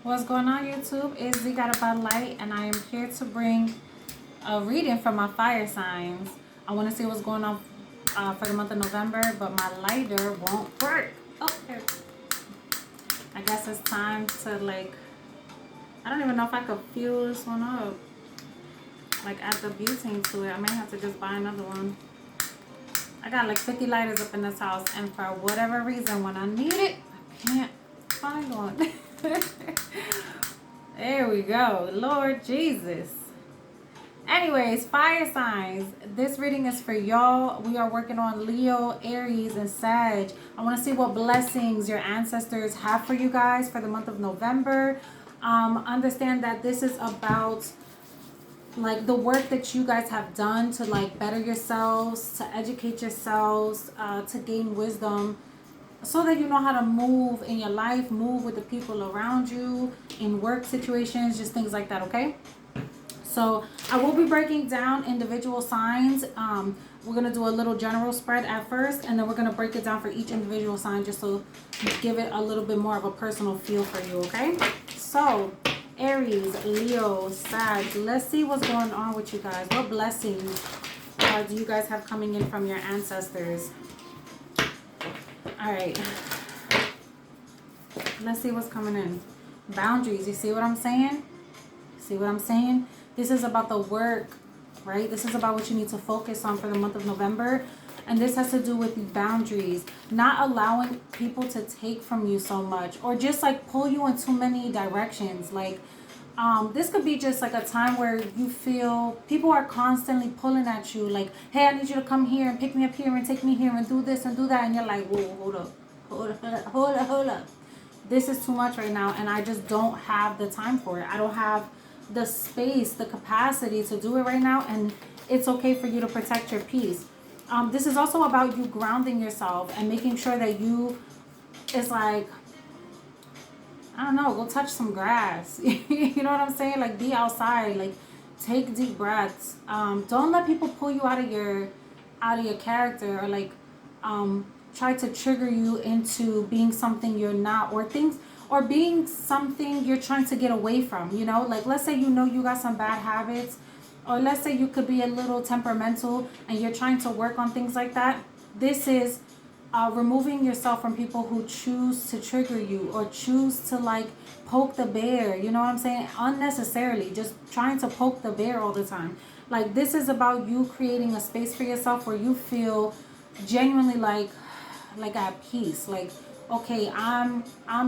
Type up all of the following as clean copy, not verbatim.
What's going on, YouTube? It's Z Got a Bud Light, and I am here to bring a reading from my fire signs. I want to see what's going on for the month of November, but my lighter won't work. Oh, there. I guess it's time to, I don't even know if I could fuel this one up. Like, add the butane to it. I may have to just buy another one. I got like 50 lighters up in this house, and for whatever reason, when I need it, I can't find one. There we go. Lord Jesus. Anyways, fire signs. This reading is for y'all. We are working on Leo, Aries, and Sag. I want to see what blessings your ancestors have for you guys for the month of November. Understand that this is about like the work that you guys have done to like better yourselves, to educate yourselves, to gain wisdom, so that you know how to move in your life, move with the people around you, in work situations, just things like that, okay? So I will be breaking down individual signs. We're going to do a little general spread at first, and then we're going to break it down for each individual sign just to give it a little bit more of a personal feel for you, okay? So Aries, Leo, Sag, let's see what's going on with you guys. What blessings do you guys have coming in from your ancestors? All right, let's see what's coming in. Boundaries, you see what I'm saying? See what I'm saying? This is about the work, right? This is about what you need to focus on for the month of November. And this has to do with the boundaries, not allowing people to take from you so much, or just like pull you in too many directions. Like, this could be just like a time where you feel people are constantly pulling at you, like, hey, I need you to come here and pick me up here and take me here and do this and do that. And you're like, whoa, hold up. This is too much right now, and I just don't have the time for it. I don't have the space, the capacity to do it right now, and it's okay for you to protect your peace. This is also about you grounding yourself and making sure that you, it's like, I don't know, go touch some grass. You know what I'm saying? Like, be outside, like, take deep breaths. Don't let people pull you out of your character, or like try to trigger you into being something you're not, or things, or being something you're trying to get away from. You know, like, let's say you know you got some bad habits, or let's say you could be a little temperamental and you're trying to work on things like that. This is removing yourself from people who choose to trigger you or choose to like poke the bear. You know what I'm saying? Unnecessarily, just trying to poke the bear all the time. Like, this is about you creating a space for yourself where you feel genuinely like at peace. Like, okay, I'm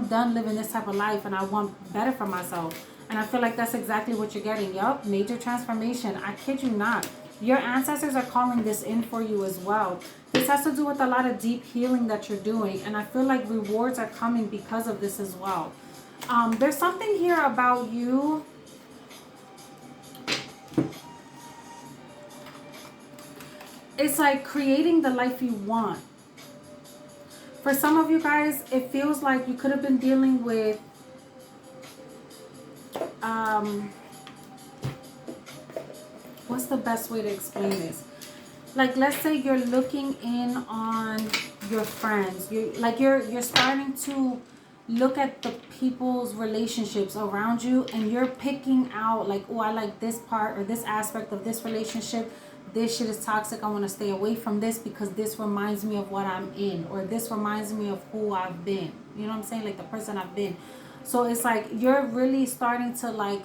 done living this type of life, and I want better for myself. And I feel like that's exactly what you're getting. Yup, major transformation. I kid you not. Your ancestors are calling this in for you as well. This has to do with a lot of deep healing that you're doing, and I feel like rewards are coming because of this as well. There's something here about you. It's like creating the life you want. For some of you guys, it feels like you could have been dealing with what's the best way to explain this? Like, let's say you're looking in on your friends. You're starting to look at the people's relationships around you, and you're picking out like, oh, I like this part or this aspect of this relationship. This shit is toxic. I want to stay away from this because this reminds me of what I'm in, or this reminds me of who I've been. You know what I'm saying? Like, the person I've been. So it's like you're really starting to like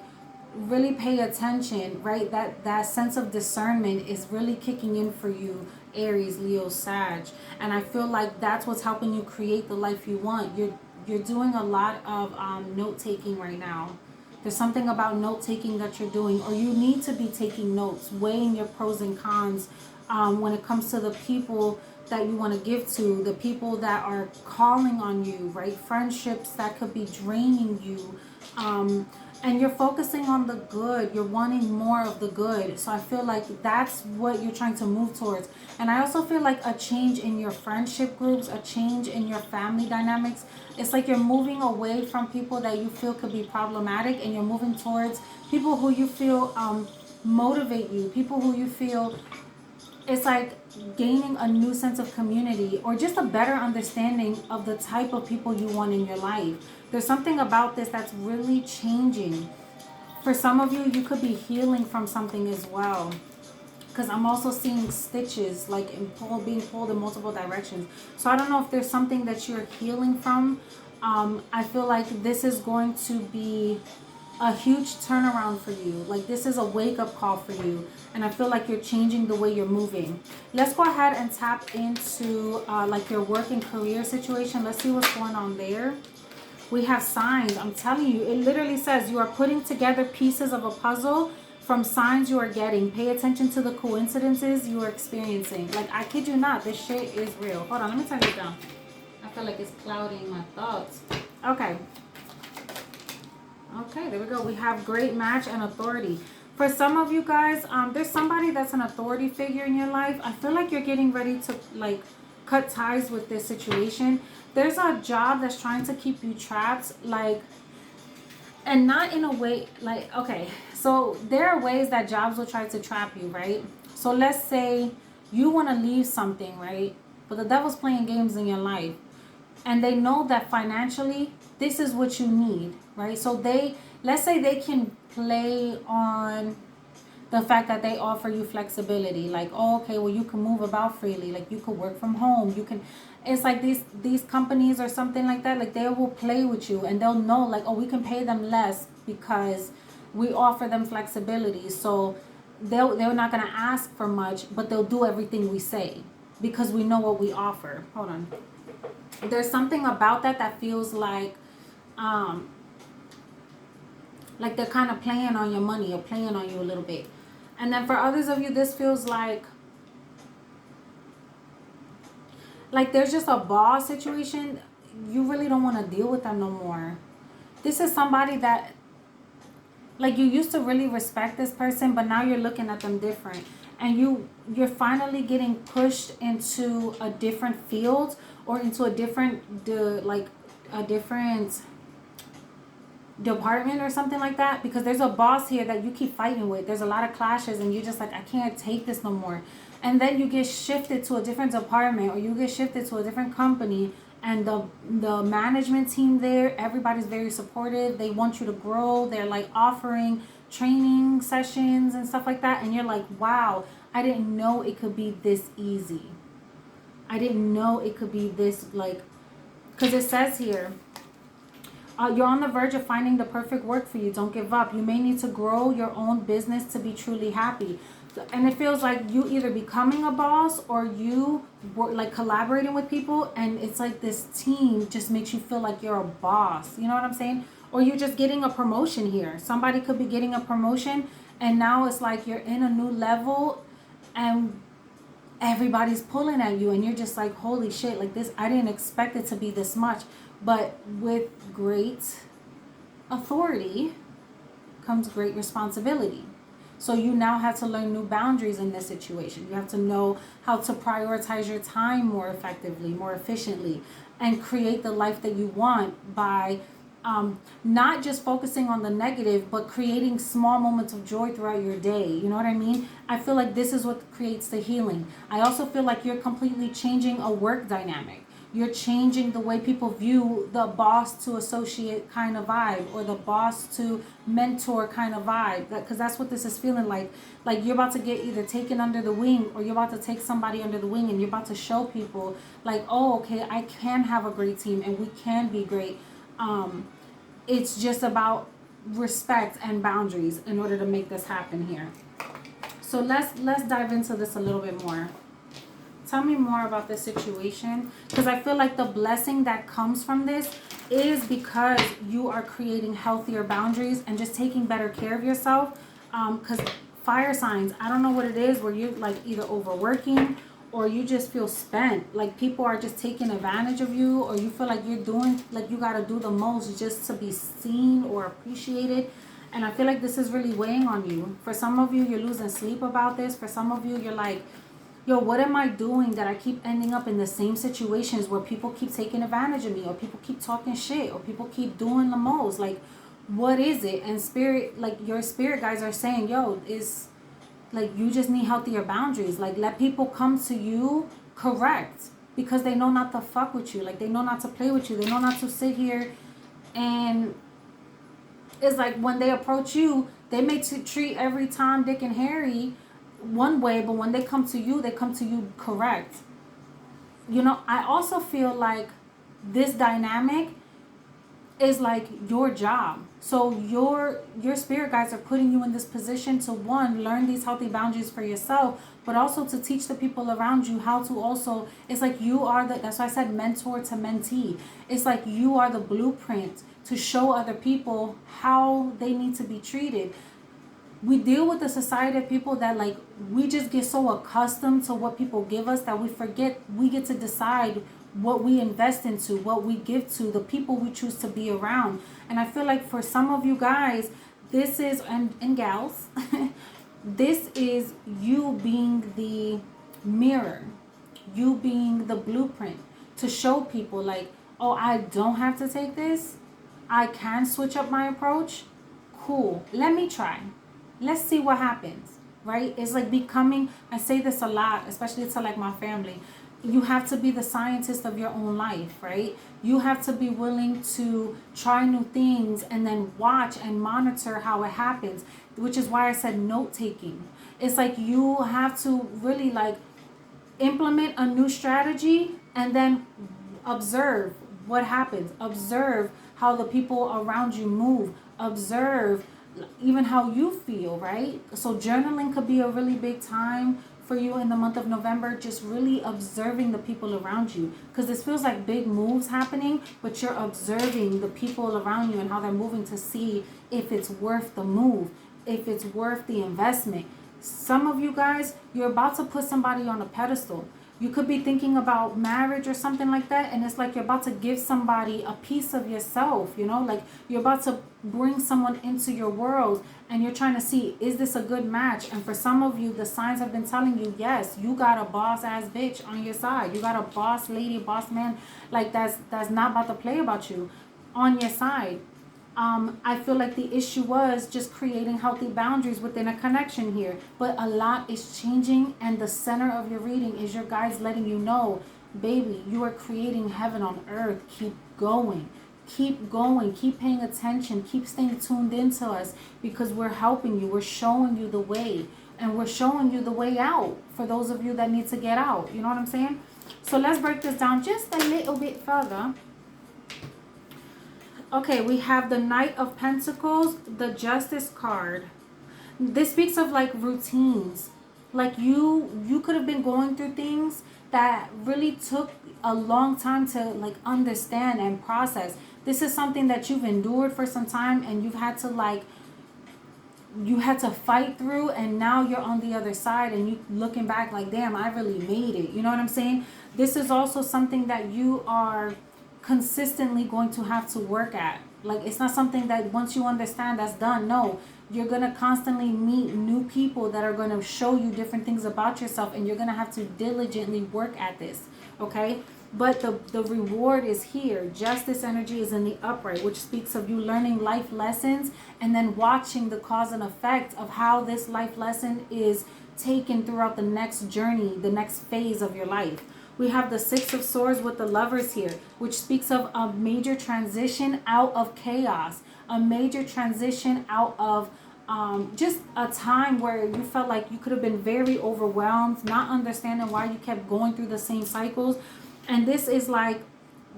really pay attention, right? That sense of discernment is really kicking in for you, Aries, Leo, Sag. And I feel like that's what's helping you create the life you want. You're doing a lot of note taking right now. There's something about note taking that you're doing, or you need to be taking notes, weighing your pros and cons when it comes to the people that you want to give to, the people that are calling on you, right? Friendships that could be draining you. And you're focusing on the good. You're wanting more of the good. So I feel like that's what you're trying to move towards. And I also feel like a change in your friendship groups, a change in your family dynamics. It's like you're moving away from people that you feel could be problematic, and you're moving towards people who you feel motivate you, people who you feel, it's like gaining a new sense of community, or just a better understanding of the type of people you want in your life. There's something about this that's really changing. For some of you, you could be healing from something as well. Because I'm also seeing stitches like being pulled in multiple directions. So I don't know if there's something that you're healing from. I feel like this is going to be a huge turnaround for you. Like this is a wake-up call for you. And I feel like you're changing the way you're moving. Let's go ahead and tap into like your work and career situation. Let's see what's going on there. We have signs. I'm telling you, it literally says you are putting together pieces of a puzzle from signs you are getting. Pay attention to the coincidences you are experiencing. Like, I kid you not, this shit is real. Hold on, let me turn it down. I feel like it's clouding my thoughts. Okay. Okay, there we go. We have great match and authority. For some of you guys, there's somebody that's an authority figure in your life. I feel like you're getting ready to, like, cut ties with this situation. There's a job that's trying to keep you trapped, like, and not in a way, like, okay, so there are ways that jobs will try to trap you, right? So let's say you want to leave something, right? But the devil's playing games in your life. And they know that financially, this is what you need, right? So let's say they can play on the fact that they offer you flexibility. Like, oh, okay, well, you can move about freely. Like, you can work from home. You can, it's like these companies or something like that, like they will play with you and they'll know like, oh, we can pay them less because we offer them flexibility. So they're not going to ask for much, but they'll do everything we say because we know what we offer. Hold on. There's something about that feels like they're kind of playing on your money or playing on you a little bit. And then for others of you, this feels like there's just a boss situation. You really don't want to deal with them no more. This is somebody that, like, you used to really respect this person, but now you're looking at them different. And you're finally getting pushed into a different field or into a different department or something like that, because there's a boss here that you keep fighting with. There's a lot of clashes and you're just like, I can't take this no more. And then you get shifted to a different department or you get shifted to a different company, and the management team there, everybody's very supportive. They want you to grow. They're like offering training sessions and stuff like that, and you're like, wow, I didn't know it could be this easy. I didn't know it could be this, like, because it says here, you're on the verge of finding the perfect work for you. Don't give up. You may need to grow your own business to be truly happy. And it feels like you either becoming a boss or you were like collaborating with people, and it's like this team just makes you feel like you're a boss. You know what I'm saying? Or you're just getting a promotion here. Somebody could be getting a promotion, and now it's like you're in a new level and everybody's pulling at you, and you're just like, holy shit, like this, I didn't expect it to be this much. But with great authority comes great responsibility. So you now have to learn new boundaries in this situation. You have to know how to prioritize your time more effectively, more efficiently, and create the life that you want by not just focusing on the negative, but creating small moments of joy throughout your day. You know what I mean? I feel like this is what creates the healing. I also feel like you're completely changing a work dynamic. You're changing the way people view the boss to associate kind of vibe, or the boss to mentor kind of vibe. Because that's what this is feeling like. Like you're about to get either taken under the wing, or you're about to take somebody under the wing, and you're about to show people like, oh, okay, I can have a great team and we can be great. It's just about respect and boundaries in order to make this happen here. So let's dive into this a little bit more. Tell me more about this situation, because I feel like the blessing that comes from this is because you are creating healthier boundaries and just taking better care of yourself. Because fire signs, I don't know what it is, where you're like either overworking or you just feel spent. Like people are just taking advantage of you, or you feel like you're doing, like you got to do the most just to be seen or appreciated. And I feel like this is really weighing on you. For some of you, you're losing sleep about this. For some of you, you're like, yo, what am I doing that I keep ending up in the same situations where people keep taking advantage of me, or people keep talking shit, or people keep doing the most? Like, what is it? And spirit, like your spirit guys are saying, yo, it's like you just need healthier boundaries. Like, let people come to you correct, because they know not to fuck with you. Like, they know not to play with you. They know not to sit here And it's like when they approach you, they may treat every Tom, Dick, and Harry one way, but when they come to you, they come to you correct. You know, I also feel like this dynamic is like your job. So your spirit guides are putting you in this position to, one, learn these healthy boundaries for yourself, but also to teach the people around you how to also, it's like you are the, that's why I said mentor to mentee. It's like you are the blueprint to show other people how they need to be treated. We deal with a society of people that, like, we just get so accustomed to what people give us that we forget we get to decide what we invest into, what we give to, the people we choose to be around. And I feel like for some of you guys, this is, and gals, this is you being the mirror, you being the blueprint to show people, like, oh, I don't have to take this. I can switch up my approach. Cool. Let me try. Let's see what happens, right? It's like becoming, I say this a lot, especially to like my family. You have to be the scientist of your own life, right? You have to be willing to try new things and then watch and monitor how it happens, which is why I said note taking. It's like you have to really like implement a new strategy and then observe what happens. Observe how the people around you move. Observe even how you feel, right? So journaling could be a really big time for you in the month of November, just really observing the people around you, because this feels like big moves happening, but you're observing the people around you and how they're moving to see if it's worth the move, if it's worth the investment. Some of you guys, you're about to put somebody on a pedestal. You could be thinking about marriage or something like that, and it's like you're about to give somebody a piece of yourself, you know, like you're about to bring someone into your world, and you're trying to see, is this a good match? And for some of you, the signs have been telling you, yes, you got a boss ass bitch on your side. You got a boss lady, boss man, like that's not about to play about you on your side. I feel like the issue was just creating healthy boundaries within a connection here. But a lot is changing, and the center of your reading is your guides letting you know, baby, you are creating heaven on earth. Keep going. Keep going. Keep paying attention. Keep staying tuned into us, because we're helping you. We're showing you the way. And we're showing you the way out for those of you that need to get out. You know what I'm saying? So let's break this down just a little bit further. Okay, we have the Knight of Pentacles, the Justice card. This speaks of like routines. Like you could have been going through things that really took a long time to like understand and process. This is something that you've endured for some time, and you had to fight through, and now you're on the other side, and you looking back like, damn, I really made it. You know what I'm saying? This is also something that you are consistently going to have to work at. Like, it's not something that once you understand, that's done. No, you're going to constantly meet new people that are going to show you different things about yourself, and you're going to have to diligently work at this. Okay? But the reward is here. Justice energy is in the upright, which speaks of you learning life lessons and then watching the cause and effect of how this life lesson is taken throughout the next journey, the next phase of your life. We have the Six of Swords with the Lovers here, which speaks of a major transition out of chaos, a major transition out of just a time where you felt like you could have been very overwhelmed, not understanding why you kept going through the same cycles. And this is like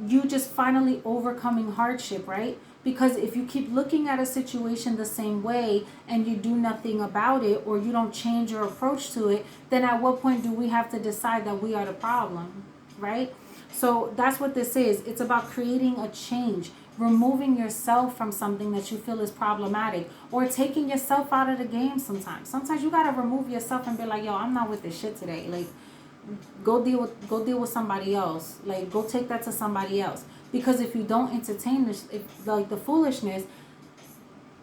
you just finally overcoming hardship, right? Because if you keep looking at a situation the same way and you do nothing about it, or you don't change your approach to it, then at what point do we have to decide that we are the problem, right? So that's what this is. It's about creating a change, removing yourself from something that you feel is problematic, or taking yourself out of the game sometimes. Sometimes you got to remove yourself and be like, yo, I'm not with this shit today. Like, go deal with somebody else. Like, go take that to somebody else. Because if you don't entertain this, like the foolishness,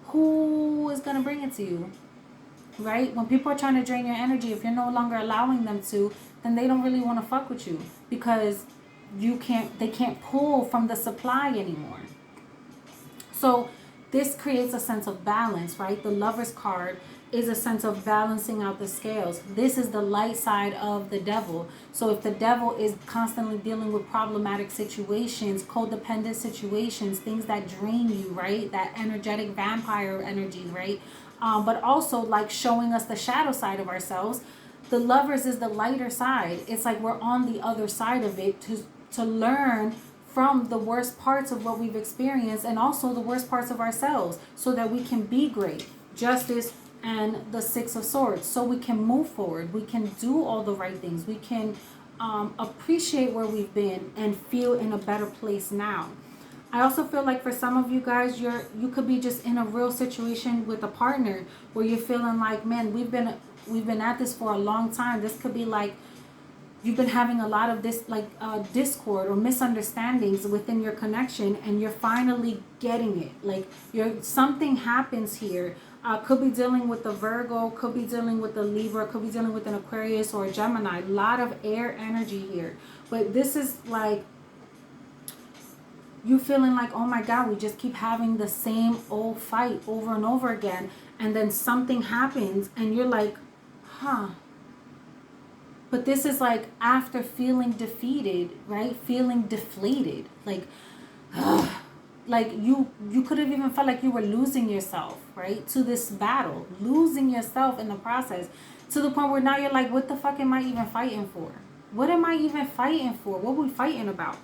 who is going to bring it to you? Right? When people are trying to drain your energy, if you're no longer allowing them to, then they don't really want to fuck with you, because they can't pull from the supply anymore. So this creates a sense of balance, right? The Lover's card is a sense of balancing out the scales. This is the light side of the devil. So if the devil is constantly dealing with problematic situations, codependent situations, things that drain you, right? That energetic vampire energy, right? But also like showing us the shadow side of ourselves. The Lovers is the lighter side. It's like we're on the other side of it to learn from the worst parts of what we've experienced and also the worst parts of ourselves so that we can be great. Justice and the Six of Swords. So we can move forward. We can do all the right things. We can appreciate where we've been and feel in a better place now. I also feel like for some of you guys, you could be just in a real situation with a partner where you're feeling like, man, we've been at this for a long time. This could be like you've been having a lot of this discord or misunderstandings within your connection, and you're finally getting it. Like something happens here. Could be dealing with a Virgo, could be dealing with a Libra, could be dealing with an Aquarius or a Gemini. A lot of air energy here. But this is like you feeling like, oh my God, we just keep having the same old fight over and over again. And then something happens and you're like, huh. But this is like after feeling defeated, right? Feeling deflated. Like, ugh. Like you could have even felt like you were losing yourself, right? To this battle. Losing yourself in the process. To the point where now you're like, what the fuck am I even fighting for? What am I even fighting for? What are we fighting about?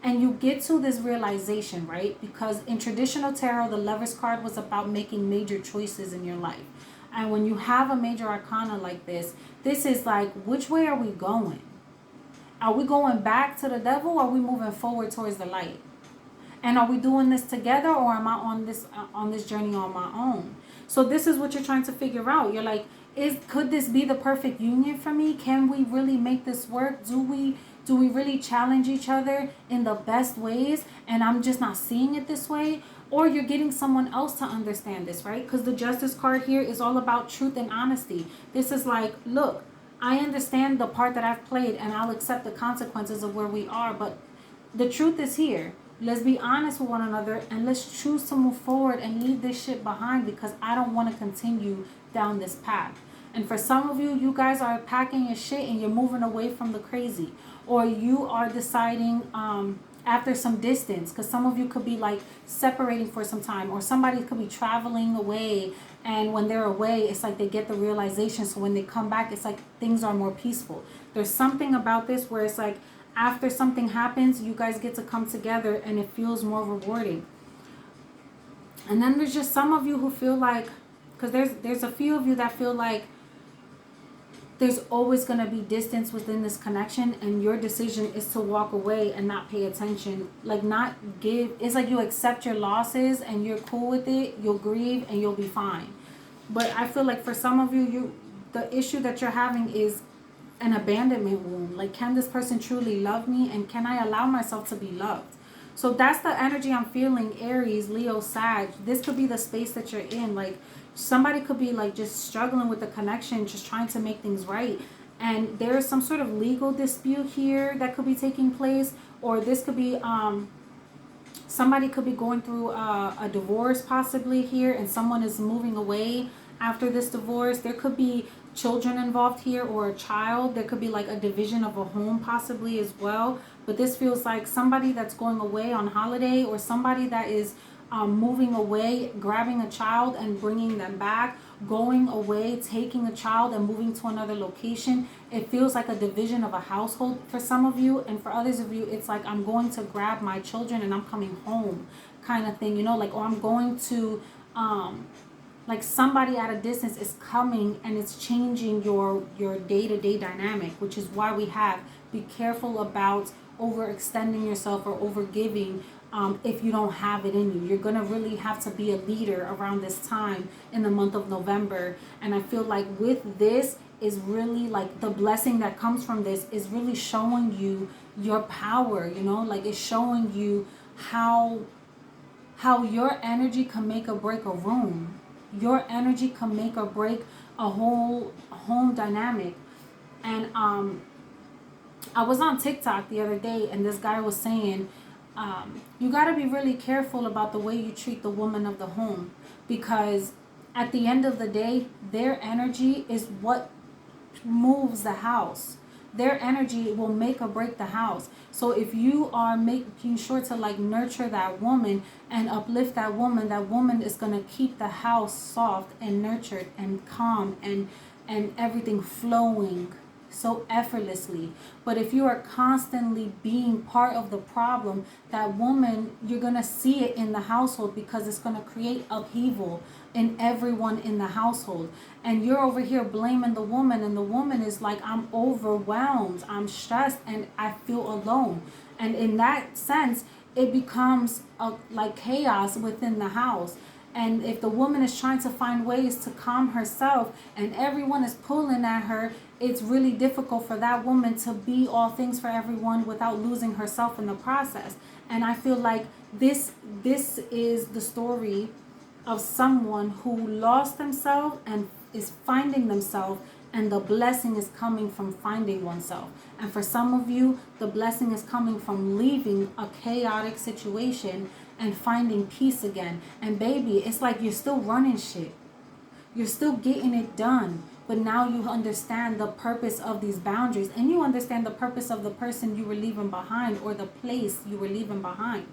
And you get to this realization, right? Because in traditional tarot, the Lover's card was about making major choices in your life. And when you have a major arcana like this is like, which way are we going? Are we going back to the devil or are we moving forward towards the light? And are we doing this together or am I on this journey on my own? So this is what you're trying to figure out. You're like, could this be the perfect union for me? Can we really make this work? Do we really challenge each other in the best ways and I'm just not seeing it this way? Or you're getting someone else to understand this, right? Because the Justice card here is all about truth and honesty. This is like, look, I understand the part that I've played and I'll accept the consequences of where we are, but the truth is here. Let's be honest with one another and let's choose to move forward and leave this shit behind because I don't want to continue down this path. And for some of you, you guys are packing your shit and you're moving away from the crazy. Or you are deciding after some distance, because some of you could be like separating for some time, or somebody could be traveling away, and when they're away it's like they get the realization, so when they come back it's like things are more peaceful. There's something about this where it's like after something happens you guys get to come together and it feels more rewarding. And then there's just some of you who feel like, because there's a few of you that feel like there's always going to be distance within this connection, and your decision is to walk away and not pay attention, like not give. It's like you accept your losses and you're cool with it, you'll grieve and you'll be fine. But I feel like for some of you, the issue that you're having is an abandonment wound. Like, can this person truly love me, and can I allow myself to be loved? So that's the energy I'm feeling, Aries, Leo, Sag. This could be the space that you're in. Like, somebody could be like just struggling with the connection, just trying to make things right. And there is some sort of legal dispute here that could be taking place. Or this could be, somebody could be going through a divorce possibly here, and someone is moving away after this divorce. There could be children involved here, or a child. There could be like a division of a home possibly as well. But this feels like somebody that's going away on holiday, or somebody that is moving away, grabbing a child and bringing them back, going away, taking a child and moving to another location. It feels like a division of a household for some of you, and for others of you it's like, I'm going to grab my children and I'm coming home kind of thing, you know, like, or I'm going to like somebody at a distance is coming and it's changing your day-to-day dynamic, which is why we have be careful about overextending yourself or overgiving. If you don't have it in you, you're gonna really have to be a leader around this time in the month of November. And I feel like with this is really like the blessing that comes from this is really showing you your power, you know, like it's showing you how your energy can make or break a room. Your energy can make or break a whole home dynamic. And I was on TikTok the other day and this guy was saying, you got to be really careful about the way you treat the woman of the home, because at the end of the day, their energy is what moves the house. Their energy will make or break the house. So if you are making sure to like nurture that woman and uplift that woman is going to keep the house soft and nurtured and calm and everything flowing so effortlessly. But if you are constantly being part of the problem, that woman, you're going to see it in the household, because it's going to create upheaval in everyone in the household. And you're over here blaming the woman, and the woman is like, I'm overwhelmed, I'm stressed, and I feel alone. And in that sense, it becomes like chaos within the house. And if the woman is trying to find ways to calm herself and everyone is pulling at her, it's really difficult for that woman to be all things for everyone without losing herself in the process. And I feel like this is the story of someone who lost themselves and is finding themselves, and the blessing is coming from finding oneself. And for some of you, the blessing is coming from leaving a chaotic situation and finding peace again. And baby, it's like you're still running shit. You're still getting it done. But now you understand the purpose of these boundaries, and you understand the purpose of the person you were leaving behind, or the place you were leaving behind.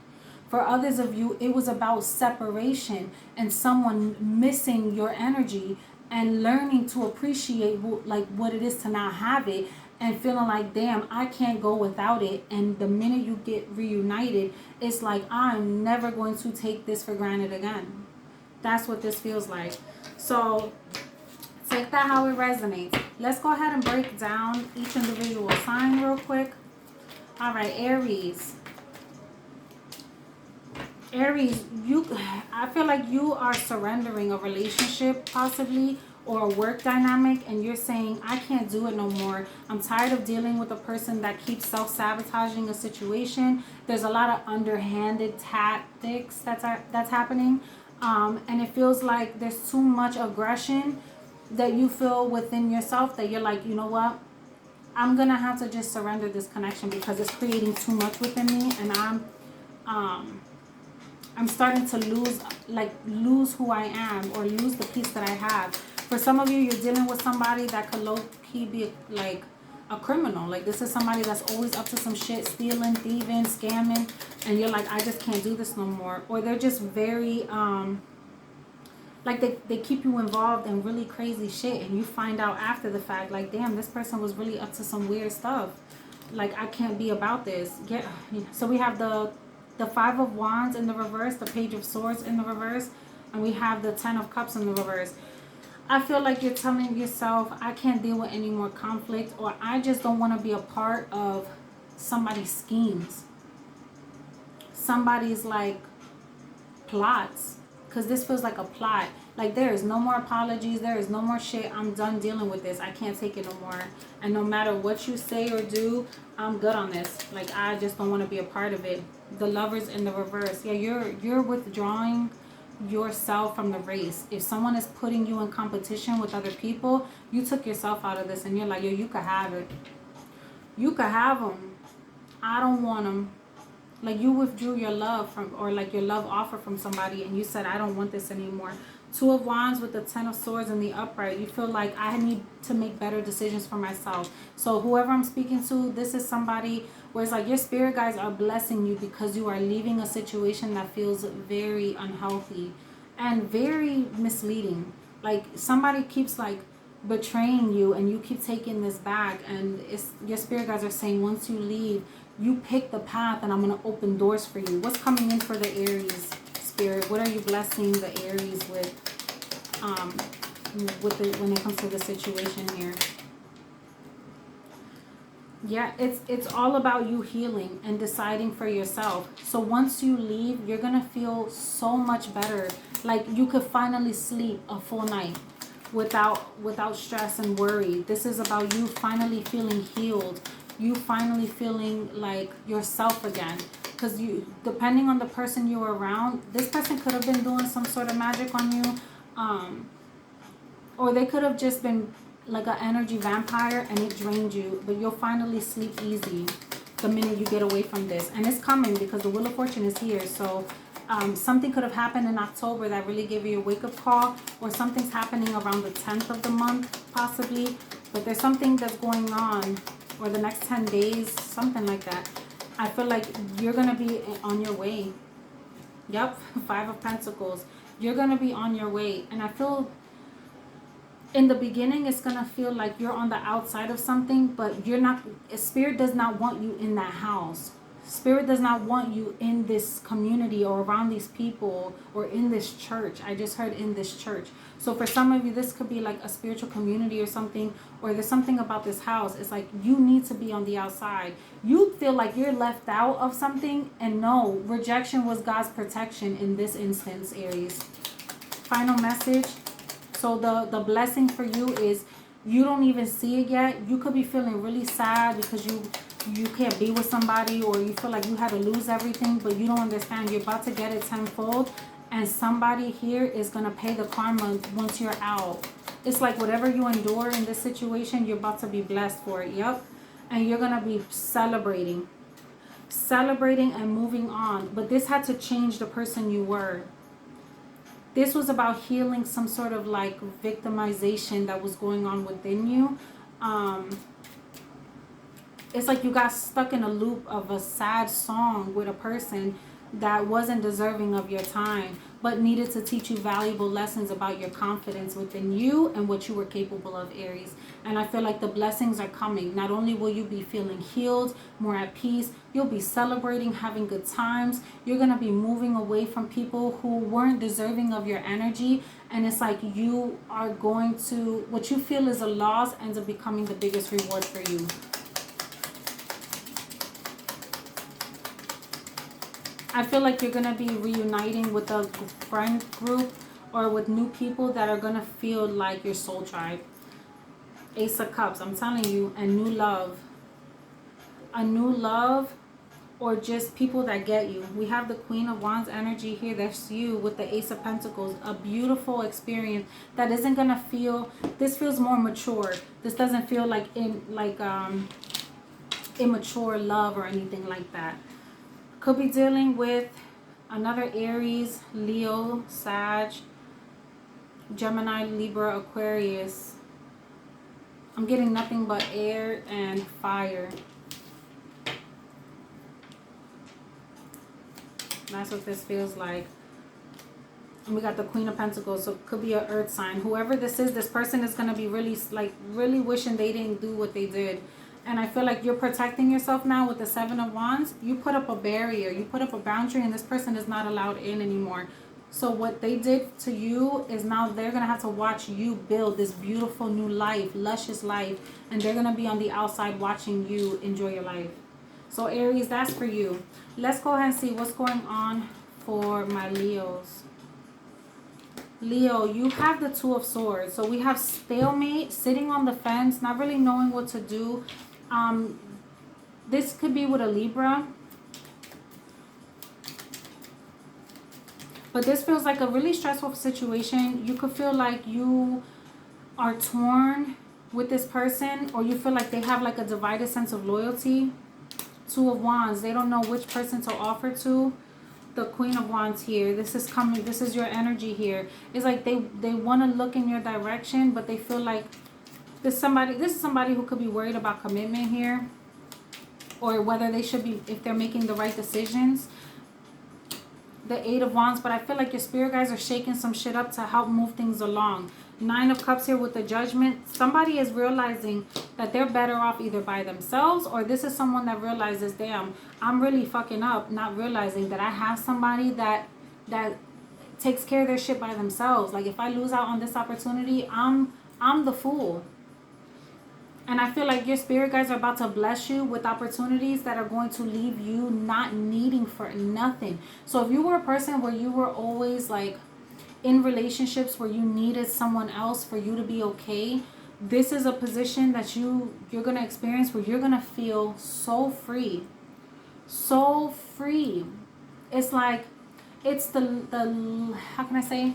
For others of you, it was about separation and someone missing your energy, and learning to appreciate what it is to not have it, and feeling like, damn, I can't go without it. And the minute you get reunited, it's like, I'm never going to take this for granted again. That's what this feels like. So take that how it resonates. Let's go ahead and break down each individual sign real quick. All right, Aries. Aries, I feel like you are surrendering a relationship possibly, or a work dynamic, and you're saying, I can't do it no more. I'm tired of dealing with a person that keeps self-sabotaging a situation. There's a lot of underhanded tactics that's happening, and it feels like there's too much aggression that you feel within yourself, that you're like, you know what, I'm gonna have to just surrender this connection because it's creating too much within me, and I'm starting to lose who I am, or lose the peace that I have. For some of you, you're dealing with somebody that could low-key be like a criminal. Like, this is somebody that's always up to some shit, stealing, thieving, scamming, and you're like, I just can't do this no more. Or they're just very like they keep you involved in really crazy shit, and you find out after the fact, like, damn, this person was really up to some weird stuff. Like, I can't be about this. So we have the Five of Wands in the reverse, the Page of Swords in the reverse, and we have the Ten of Cups in the reverse. I feel like you're telling yourself, I can't deal with any more conflict, or I just don't want to be a part of somebody's schemes, somebody's like plots, because this feels like a plot. Like, there is no more apologies, there is no more shit. I'm done dealing with this. I can't take it no more. And no matter what you say or do, I'm good on this. Like, I just don't want to be a part of it. The Lovers in the reverse. Yeah, you're withdrawing yourself from the race. If someone is putting you in competition with other people, you took yourself out of this, and you're like, yo, you could have it. You could have them. I don't want them. Like, you withdrew your love from, or like your love offer from somebody, and you said, I don't want this anymore. Two of Wands with the Ten of Swords in the upright. You feel like, I need to make better decisions for myself. So whoever I'm speaking to, this is somebody where it's like your spirit guides are blessing you because you are leaving a situation that feels very unhealthy and very misleading. Like, somebody keeps like betraying you, and you keep taking this back, and it's your spirit guides are saying, once you leave, you pick the path, and I'm going to open doors for you. What's coming in for the Aries spirit? What are you blessing the Aries with when it comes to the situation here? Yeah, it's all about you healing and deciding for yourself. So once you leave, you're going to feel so much better. Like, you could finally sleep a full night without stress and worry. This is about you finally feeling healed. You finally feeling like yourself again. Because you, depending on the person you're around, this person could have been doing some sort of magic on you. Or they could have just been like an energy vampire, and it drained you. But you'll finally sleep easy. the minute you get away from this. And it's coming because the Wheel of Fortune is here. So something could have happened in October that really gave you a wake-up call, or something's happening around the 10th of the month, possibly. But there's something that's going on, or the next 10 days, something like that. I feel like you're going to be on your way. Yep, 5 of Pentacles. You're going to be on your way. And I feel in the beginning, it's going to feel like you're on the outside of something, but you're not. Spirit does not want you in that house. Spirit does not want you in this community or around these people or in this church. I just heard in this church. So for some of you, this could be like a spiritual community or something, or there's something about this house. It's like you need to be on the outside. You feel like you're left out of something, and no, rejection was God's protection in this instance, Aries. Final message. So the blessing for you is you don't even see it yet. You could be feeling really sad because you can't be with somebody, or you feel like you had to lose everything, but you don't understand. You're about to get it tenfold, and somebody here is going to pay the karma once you're out. It's like whatever you endure in this situation, you're about to be blessed for it. Yep. And you're going to be celebrating and moving on. But this had to change the person you were. This was about healing some sort of like victimization that was going on within you. It's like you got stuck in a loop of a sad song with a person that wasn't deserving of your time, but needed to teach you valuable lessons about your confidence within you and what you were capable of, Aries. And I feel like the blessings are coming. Not only will you be feeling healed, more at peace, you'll be celebrating, having good times. You're going to be moving away from people who weren't deserving of your energy. And it's like you are going to, what you feel is a loss ends up becoming the biggest reward for you. I feel like you're going to be reuniting with a friend group or with new people that are going to feel like your soul tribe. Ace of Cups, I'm telling you, a new love. A new love, or just people that get you. We have the Queen of Wands energy here. That's you with the Ace of Pentacles. A beautiful experience that isn't going to feel, this feels more mature. This doesn't feel like immature love or anything like that. Could be dealing with another Aries, Leo, Sag, Gemini, Libra, Aquarius. I'm getting nothing but air and fire. That's what this feels like. And we got the Queen of Pentacles, so it could be an earth sign. Whoever this is, this person is going to be really wishing they didn't do what they did. And I feel like you're protecting yourself now with the Seven of Wands. You put up a barrier. You put up a boundary, and this person is not allowed in anymore. So what they did to you is now they're going to have to watch you build this beautiful new life, luscious life. And they're going to be on the outside watching you enjoy your life. So Aries, that's for you. Let's go ahead and see what's going on for my Leos. Leo, you have the Two of Swords. So we have stalemate, sitting on the fence, not really knowing what to do. This could be with a Libra. But this feels like a really stressful situation. You could feel like you are torn with this person, or you feel like they have like a divided sense of loyalty. Two of Wands, they don't know which person to offer to. The Queen of Wands here, this is coming, this is your energy here. It's like they want to look in your direction, but they feel like this is somebody who could be worried about commitment here, or whether they should be, if they're making the right decisions. The Eight of Wands, but I feel like your spirit guides are shaking some shit up to help move things along. Nine of Cups here with the Judgment. Somebody is realizing that they're better off either by themselves, or this is someone that realizes, damn, I'm really fucking up, not realizing that I have somebody that takes care of their shit by themselves. Like if I lose out on this opportunity, I'm the fool. And I feel like your spirit guides are about to bless you with opportunities that are going to leave you not needing for nothing. So if you were a person where you were always like in relationships where you needed someone else for you to be okay, this is a position that you're going to experience where you're going to feel so free. So free. It's like, it's the how can I say?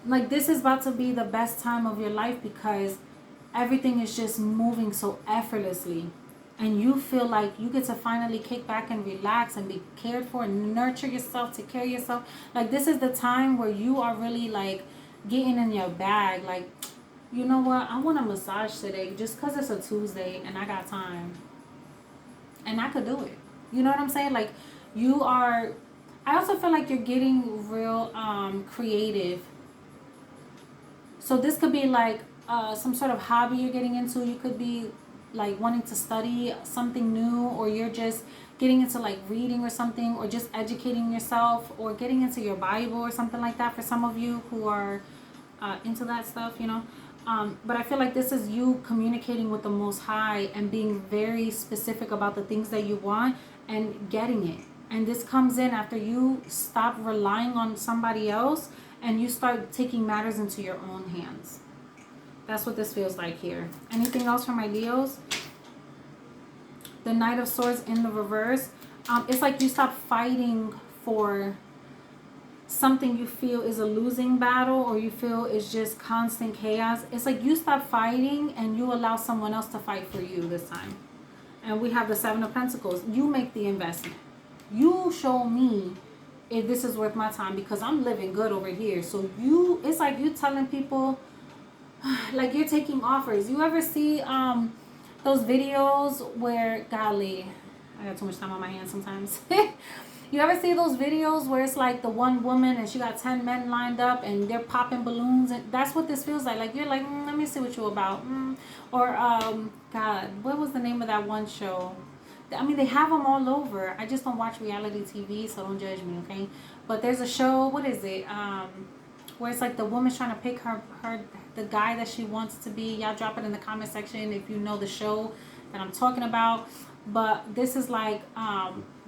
Like this is about to be the best time of your life because everything is just moving so effortlessly. and you feel like you get to finally kick back and relax and be cared for and nurture yourself, take care of yourself. Like, this is the time where you are really like getting in your bag. Like, you know what, I want a massage today just because it's a Tuesday and I got time and I could do it. You know what I'm saying? Like, you are, I also feel like you're getting real creative. So this could be like some sort of hobby you're getting into. You could be like wanting to study something new, or you're just getting into like reading or something, or just educating yourself, or getting into your Bible or something like that for some of you who are into that stuff, you know. But I feel like this is you communicating with the Most High and being very specific about the things that you want and getting it. And this comes in after you stop relying on somebody else and you start taking matters into your own hands. That's what this feels like here. Anything else for my Leos? The Knight of Swords in the reverse. It's like you stop fighting for something you feel is a losing battle, or you feel is just constant chaos. It's like you stop fighting and you allow someone else to fight for you this time. And we have the Seven of Pentacles. You make the investment. You show me if this is worth my time, because I'm living good over here. So you, it's like you telling people, like you're taking offers. You ever see those videos where, golly, I got too much time on my hands sometimes. You ever see those videos where it's like the one woman and she got 10 men lined up and they're popping balloons? And that's what this feels like. Like, you're like, let me see what you're about. Or, God, what was the name of that one show? I mean, they have them all over. I just don't watch reality TV, so don't judge me, okay? But there's a show, what is it? Where it's like the woman's trying to pick the guy that she wants to be. Y'all drop it in the comment section if you know the show that I'm talking about. But this is like,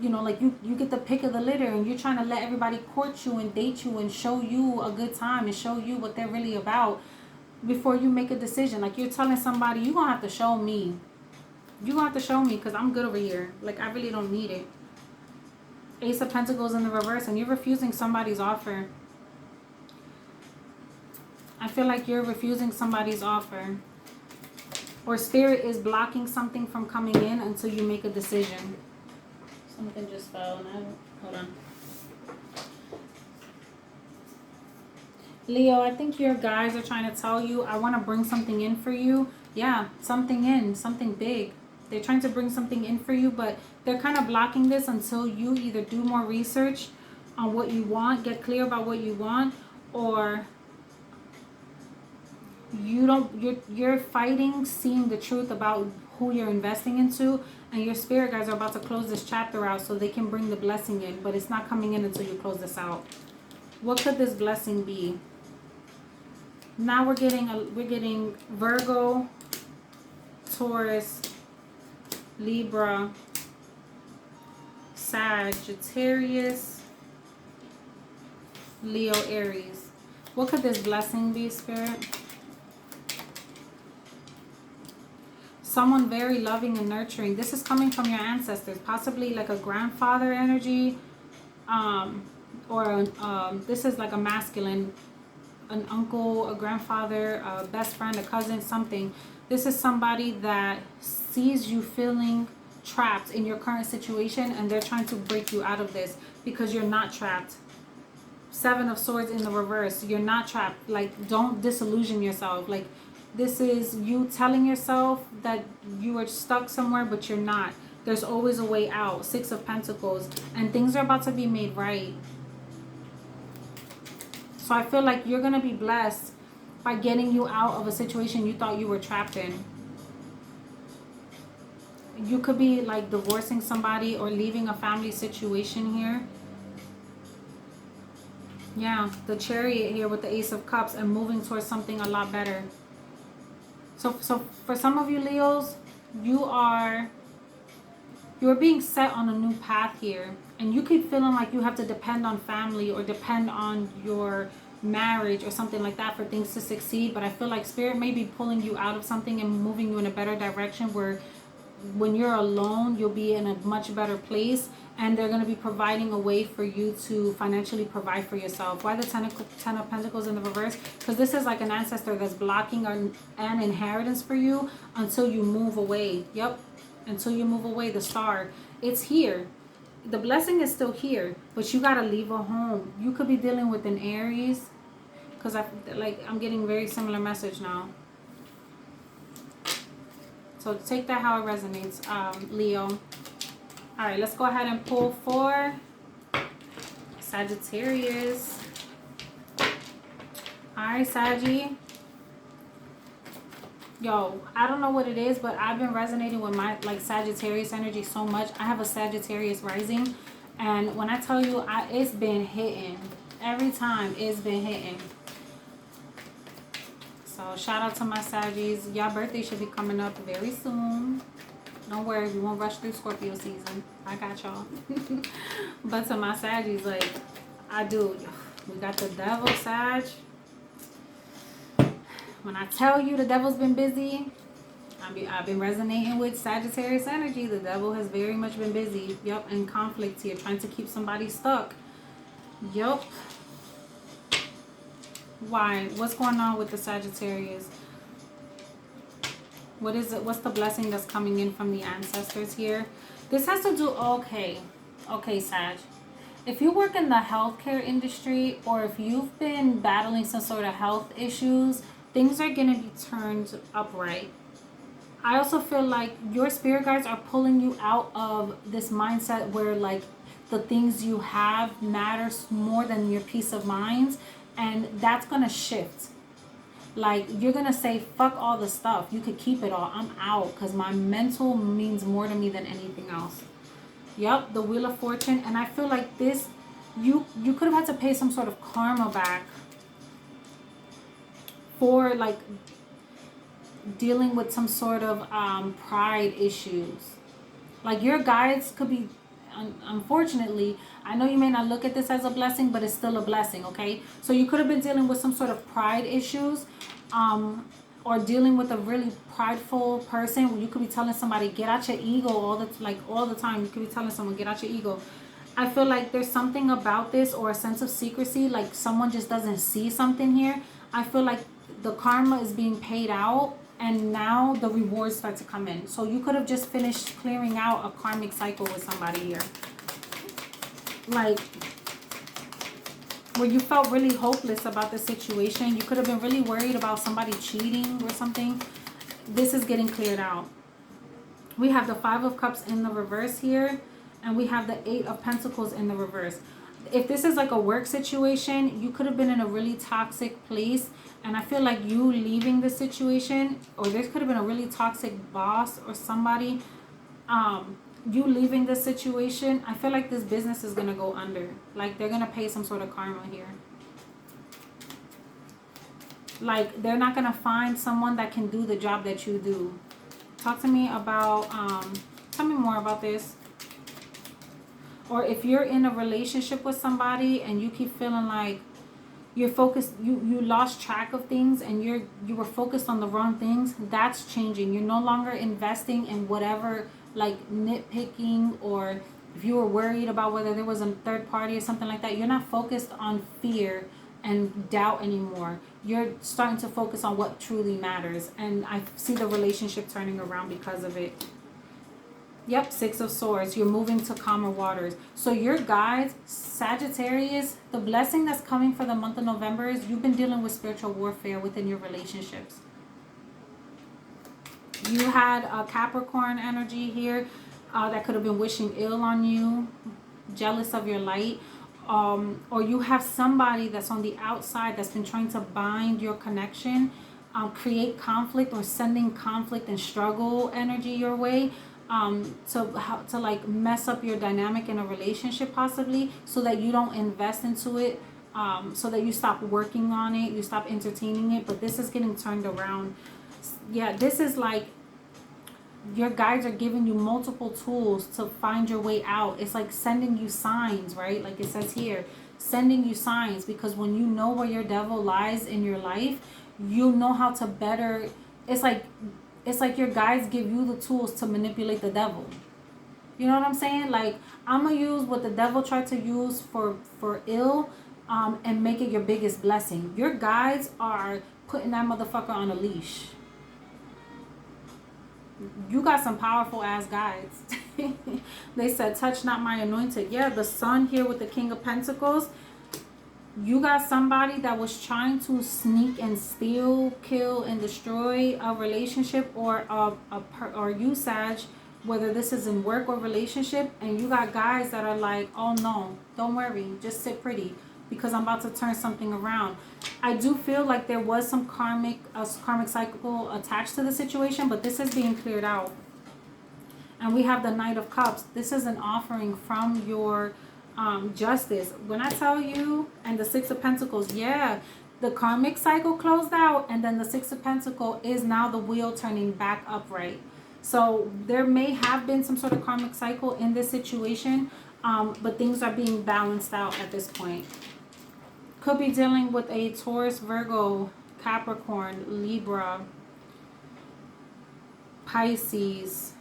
you know, like you get the pick of the litter and you're trying to let everybody court you and date you and show you a good time and show you what they're really about before you make a decision. Like, you're telling somebody, you're going to have to show me. You're going to have to show me because I'm good over here. Like, I really don't need it. Ace of Pentacles in the reverse, and you're refusing somebody's offer. I feel like you're refusing somebody's offer. Or Spirit is blocking something from coming in until you make a decision. Something just fell. Hold on. Leo, I think your guys are trying to tell you, I want to bring something in for you. Yeah, something in, something big. They're trying to bring something in for you, but they're kind of blocking this until you either do more research on what you want, get clear about what you want, or you're fighting seeing the truth about who you're investing into, and your spirit guys are about to close this chapter out so they can bring the blessing in, but it's not coming in until you close this out. What could this blessing be? Now we're getting Virgo, Taurus, Libra, Sagittarius, Leo, Aries. What could this blessing be, Spirit? Someone very loving and nurturing. This is coming from your ancestors, possibly like a grandfather energy, or this is like a masculine, an uncle, a grandfather, a best friend, a cousin, something. This is somebody that sees you feeling trapped in your current situation, and they're trying to break you out of this because you're not trapped. Seven of Swords in the reverse. You're not trapped. Like, don't disillusion yourself. Like, this is you telling yourself that you are stuck somewhere, but you're not. There's always a way out. Six of Pentacles. And things are about to be made right. So I feel like you're going to be blessed by getting you out of a situation you thought you were trapped in. You could be like divorcing somebody or leaving a family situation here. Yeah, the Chariot here with the Ace of Cups, and moving towards something a lot better. So for some of you Leos, you're being set on a new path here, and you keep feeling like you have to depend on family or depend on your marriage or something like that for things to succeed. But I feel like Spirit may be pulling you out of something and moving you in a better direction, where when you're alone, you'll be in a much better place, and they're going to be providing a way for you to financially provide for yourself. Why the Ten of Pentacles in the reverse? Because this is like an ancestor that's blocking an inheritance for you until you move away. Yep. until you move away. The star, it's here. The blessing is still here, but you gotta leave a home. You could be dealing with an Aries, because I'm getting very similar message now. So take that how it resonates, Leo. All right, let's go ahead and pull for Sagittarius. All right, Saggy. Yo, I don't know what it is, but I've been resonating with my Sagittarius energy so much. I have a Sagittarius rising, and when I tell you, it's been hitting. Every time it's been hitting. So shout out to my Saggies. Y'all birthday should be coming up very soon. Don't worry, we won't rush through Scorpio season. I got y'all. But to my Saggies, like, I do. We got the devil, Sag. When I tell you the devil's been busy, I've been resonating with Sagittarius energy. The devil has very much been busy. Yep, in conflict here, trying to keep somebody stuck. Yep. Why? What's going on with the Sagittarius? What is it? What's the blessing that's coming in from the ancestors here? This has to do, okay, Sag. If you work in the healthcare industry, or if you've been battling some sort of health issues, things are going to be turned upright. I also feel like your spirit guides are pulling you out of this mindset where like the things you have matters more than your peace of mind, and that's going to shift. Like, you're going to say, fuck all the stuff. You could keep it all. I'm out, because my mental means more to me than anything else. Yep, the Wheel of Fortune. And I feel like this, you could have had to pay some sort of karma back for like dealing with some sort of pride issues. Like, your guides could be, unfortunately, I know you may not look at this as a blessing, but it's still a blessing, okay? So you could have been dealing with some sort of pride issues, or dealing with a really prideful person. You could be telling somebody, get out your ego all the time. You could be telling someone, get out your ego. I feel like there's something about this, or a sense of secrecy, like someone just doesn't see something here. I feel like the karma is being paid out, and now the rewards start to come in. So you could have just finished clearing out a karmic cycle with somebody here. Like, where you felt really hopeless about the situation. You could have been really worried about somebody cheating or something. This is getting cleared out. We have the Five of Cups in the reverse here, and we have the Eight of Pentacles in the reverse. If this is like a work situation, you could have been in a really toxic place, and I feel like you leaving the situation, or there could have been a really toxic boss or somebody, you leaving the situation, I feel like this business is going to go under. Like, they're going to pay some sort of karma here. Like, they're not going to find someone that can do the job that you do. Talk to me about, tell me more about this. Or if you're in a relationship with somebody and you keep feeling like you're focused, you lost track of things, and you were focused on the wrong things, that's changing. You're no longer investing in whatever, like nitpicking, or if you were worried about whether there was a third party or something like that. You're not focused on fear and doubt anymore. You're starting to focus on what truly matters, and I see the relationship turning around because of it. Yep, Six of Swords. You're moving to calmer waters. So your guides, Sagittarius, the blessing that's coming for the month of November is you've been dealing with spiritual warfare within your relationships. You had a Capricorn energy here that could have been wishing ill on you, jealous of your light. Or you have somebody that's on the outside that's been trying to bind your connection, create conflict, or sending conflict and struggle energy your way. To like mess up your dynamic in a relationship, possibly, so that you don't invest into it, so that you stop working on it, you stop entertaining it. But this is getting turned around. Yeah, this is like your guides are giving you multiple tools to find your way out. It's like sending you signs, right? Like it says here, sending you signs, because when you know where your devil lies in your life, you know how to better. It's like your guides give you the tools to manipulate the devil. You know what I'm saying? Like, I'm going to use what the devil tried to use for ill, and make it your biggest blessing. Your guides are putting that motherfucker on a leash. You got some powerful ass guides. They said, touch not my anointed. Yeah, the sun here with the King of Pentacles. You got somebody that was trying to sneak and steal, kill, and destroy a relationship, or or you, Sag, whether this is in work or relationship, and you got guys that are like, oh no, don't worry, just sit pretty, because I'm about to turn something around. I do feel like there was some karmic cycle attached to the situation, but this is being cleared out. And we have the Knight of Cups. This is an offering from your justice. When I tell you, and the Six of Pentacles, yeah, the karmic cycle closed out, and then the Six of Pentacles is now the wheel turning back upright. So there may have been some sort of karmic cycle in this situation, but things are being balanced out at this point. Could be dealing with a Taurus, Virgo, Capricorn, Libra, Pisces,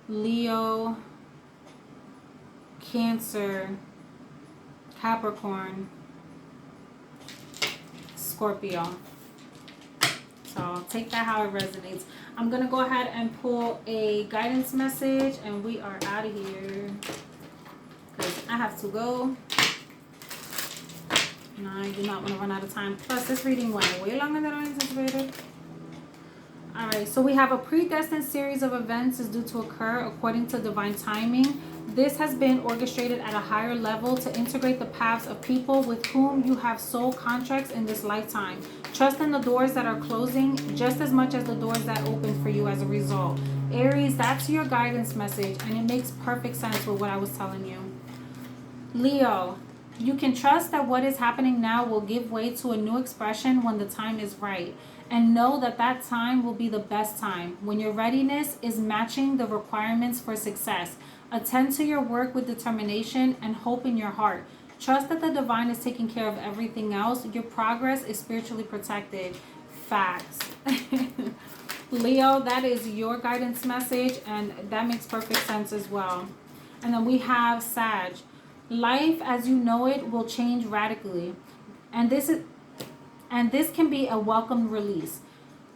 Leo, Cancer, Capricorn, Scorpio. So take that how it resonates. I'm going to go ahead and pull a guidance message, and we are out of here because I have to go. And I do not want to run out of time. Plus, this reading went way longer than I anticipated. Alright, so we have a predestined series of events is due to occur according to divine timing. This has been orchestrated at a higher level to integrate the paths of people with whom you have soul contracts in this lifetime. Trust in the doors that are closing just as much as the doors that open for you as a result. Aries, that's your guidance message, and it makes perfect sense with what I was telling you. Leo, you can trust that what is happening now will give way to a new expression when the time is right. And know that that time will be the best time, when your readiness is matching the requirements for success. Attend to your work with determination and hope in your heart. Trust that the divine is taking care of everything else. Your progress is spiritually protected. Facts. Leo, that is your guidance message, and that makes perfect sense as well. And then we have Sag. Life as you know it will change radically. And this can be a welcome release.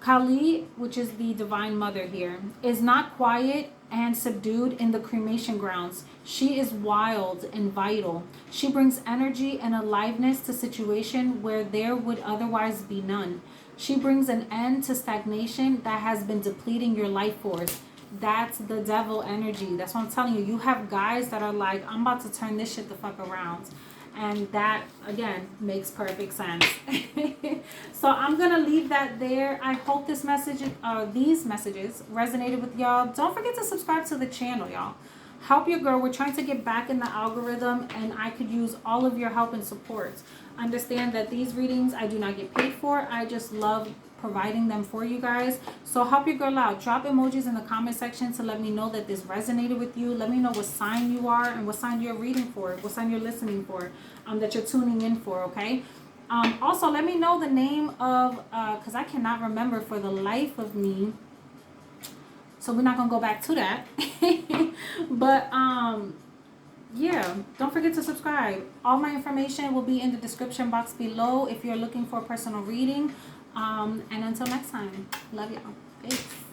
Kali, which is the divine mother here, is not quiet and subdued in the cremation grounds. She is wild and vital. She brings energy and aliveness to situation where there would otherwise be none. She brings an end to stagnation that has been depleting your life force. That's the devil energy. That's what I'm telling you. You have guys that are like, I'm about to turn this shit the fuck around. And that, again, makes perfect sense. So I'm going to leave that there. I hope this message, these messages resonated with y'all. Don't forget to subscribe to the channel, y'all. Help your girl. We're trying to get back in the algorithm, and I could use all of your help and support. Understand that these readings I do not get paid for. I just love providing them for you guys. So help your girl out. Drop emojis in the comment section to let me know that this resonated with you. Let me know what sign you are and what sign you're reading for, what sign you're listening for, that you're tuning in for, okay? Also, let me know the name of, because I cannot remember for the life of me. So we're not going to go back to that. But, yeah, don't forget to subscribe. All my information will be in the description box below if you're looking for a personal reading. And until next time, love y'all. Peace.